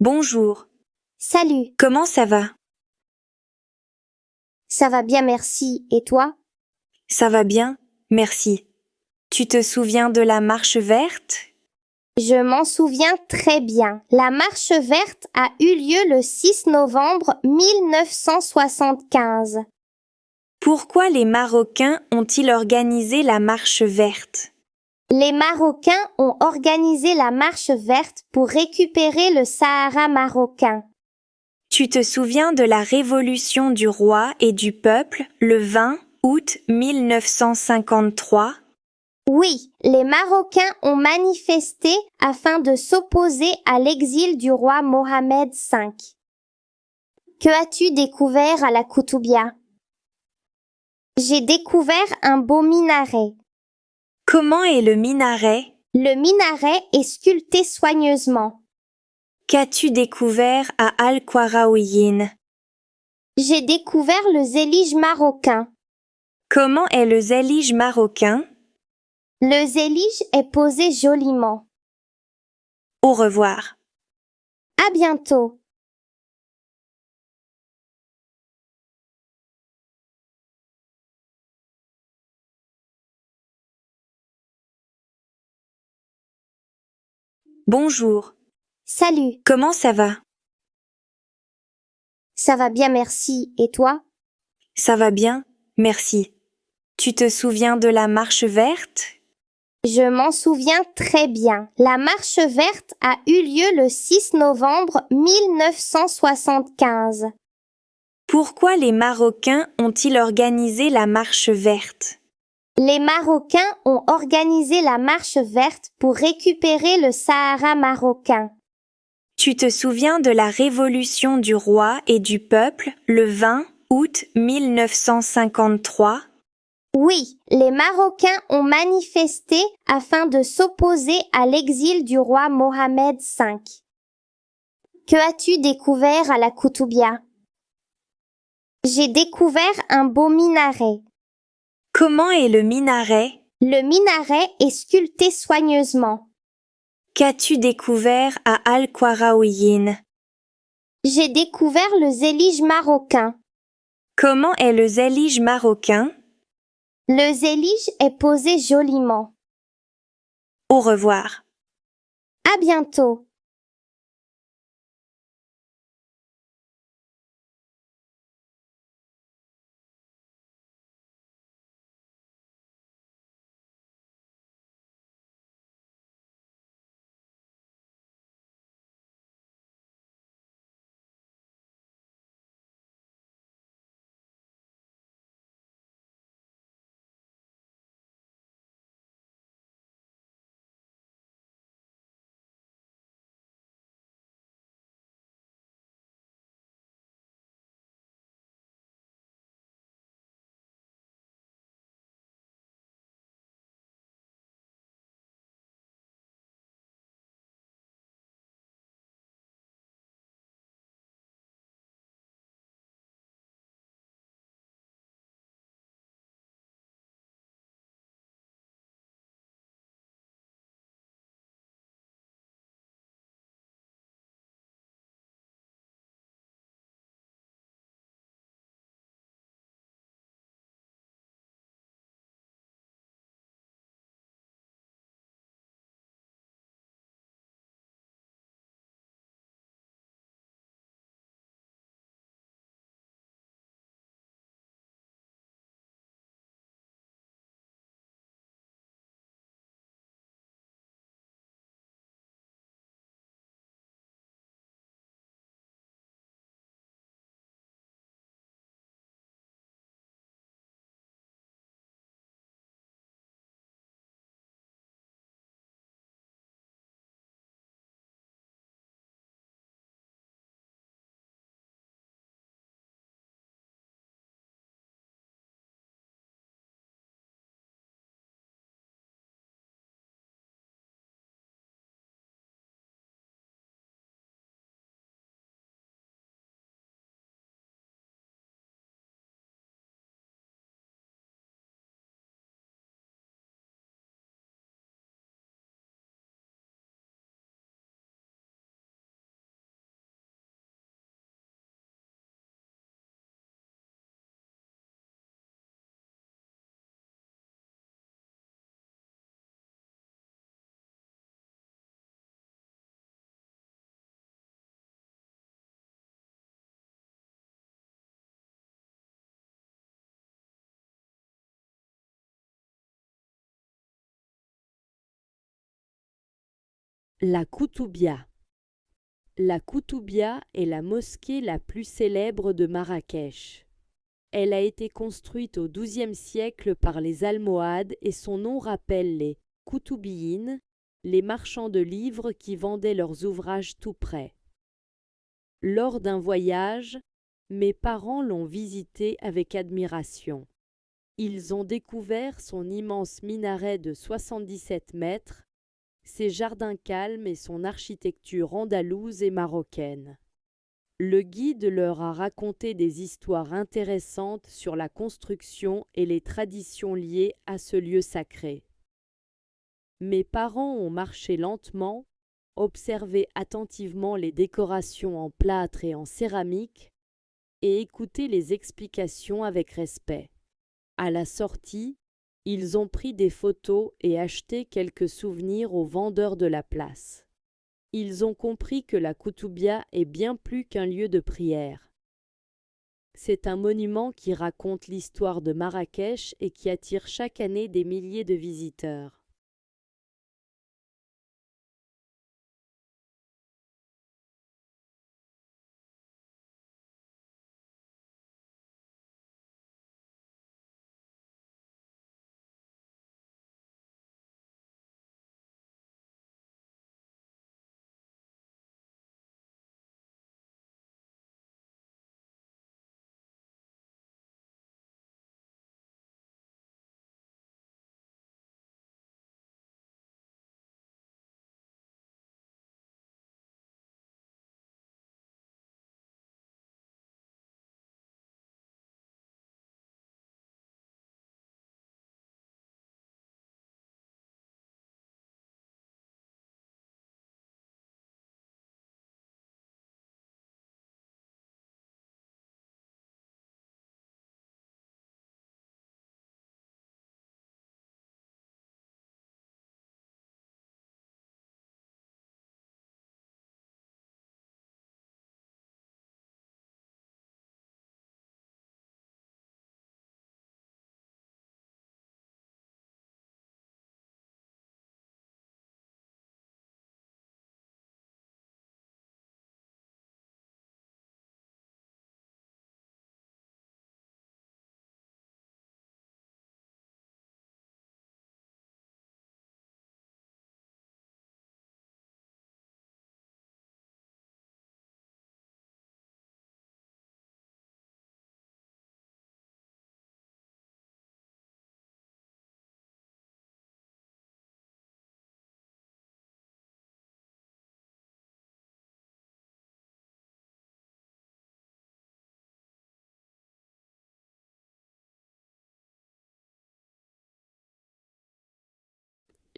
Bonjour, Salut, comment ça va? ça va bien merci, et toi? Ça va bien, merci. Tu te souviens de la marche verte? Je m'en souviens très bien. La marche verte a eu lieu le 6 novembre 1975. Pourquoi les Marocains ont-ils organisé la marche verte? Les Marocains ont organisé la marche verte pour récupérer le Sahara marocain. Tu te souviens de la révolution du roi et du peuple le 20 août 1953? Oui, les Marocains ont manifesté afin de s'opposer à l'exil du roi Mohamed V. Que as-tu découvert à la Koutoubia? J'ai découvert un beau minaret. Comment est le minaret? Le minaret est sculpté soigneusement. Qu'as-tu découvert à Al-Qarawiyyin? J'ai découvert le zélige marocain. Comment est le zélige marocain? Le zélige est posé joliment. Au revoir. À bientôt. Bonjour, Salut, comment ça va? ça va bien merci, et toi? Ça va bien, merci. Tu te souviens de la marche verte? Je m'en souviens très bien. La marche verte a eu lieu le 6 novembre 1975. Pourquoi les Marocains ont-ils organisé la marche verte? Les Marocains ont organisé la marche verte pour récupérer le Sahara marocain. Tu te souviens de la révolution du roi et du peuple le 20 août 1953? Oui, les Marocains ont manifesté afin de s'opposer à l'exil du roi Mohamed V. Que as-tu découvert à la Koutoubia? J'ai découvert un beau minaret. Comment est le minaret? Le minaret est sculpté soigneusement. Qu'as-tu découvert à Al-Qarawiyyin? J'ai découvert le zélige marocain. Comment est le zélige marocain? Le zélige est posé joliment. Au revoir. À bientôt. La Koutoubia. La Koutoubia est la mosquée la plus célèbre de Marrakech. Elle a été construite au XIIe siècle par les Almohades et son nom rappelle les Koutoubiyines, les marchands de livres qui vendaient leurs ouvrages tout près. Lors d'un voyage, mes parents l'ont visitée avec admiration. Ils ont découvert son immense minaret de 77 mètres, ses jardins calmes et son architecture andalouse et marocaine. Le guide leur a raconté des histoires intéressantes sur la construction et les traditions liées à ce lieu sacré. Mes parents ont marché lentement, observé attentivement les décorations en plâtre et en céramique et écouté les explications avec respect. À la sortie, ils ont pris des photos et acheté quelques souvenirs aux vendeurs de la place. Ils ont compris que la Koutoubia est bien plus qu'un lieu de prière. C'est un monument qui raconte l'histoire de Marrakech et qui attire chaque année des milliers de visiteurs.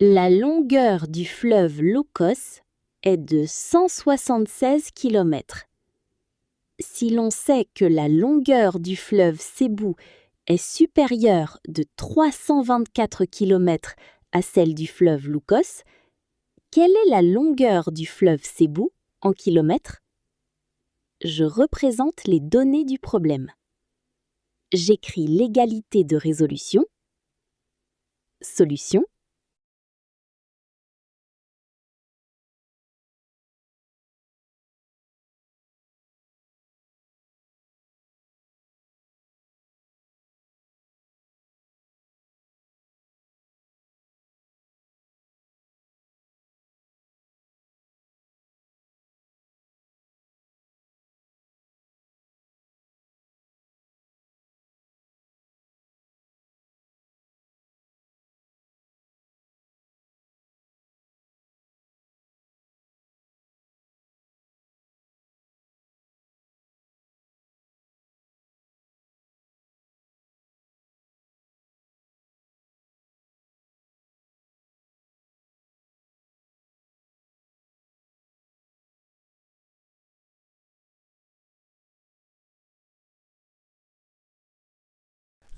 La longueur du fleuve Locos est de 176 km. Si l'on sait que la longueur du fleuve Sébou est supérieure de 324 km à celle du fleuve Locos, quelle est la longueur du fleuve Sébou en kilomètres? Je représente les données du problème. J'écris l'égalité de résolution. Solution.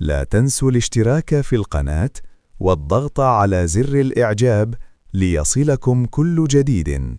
لا تنسوا الاشتراك في القناة والضغط على زر الإعجاب ليصلكم كل جديد.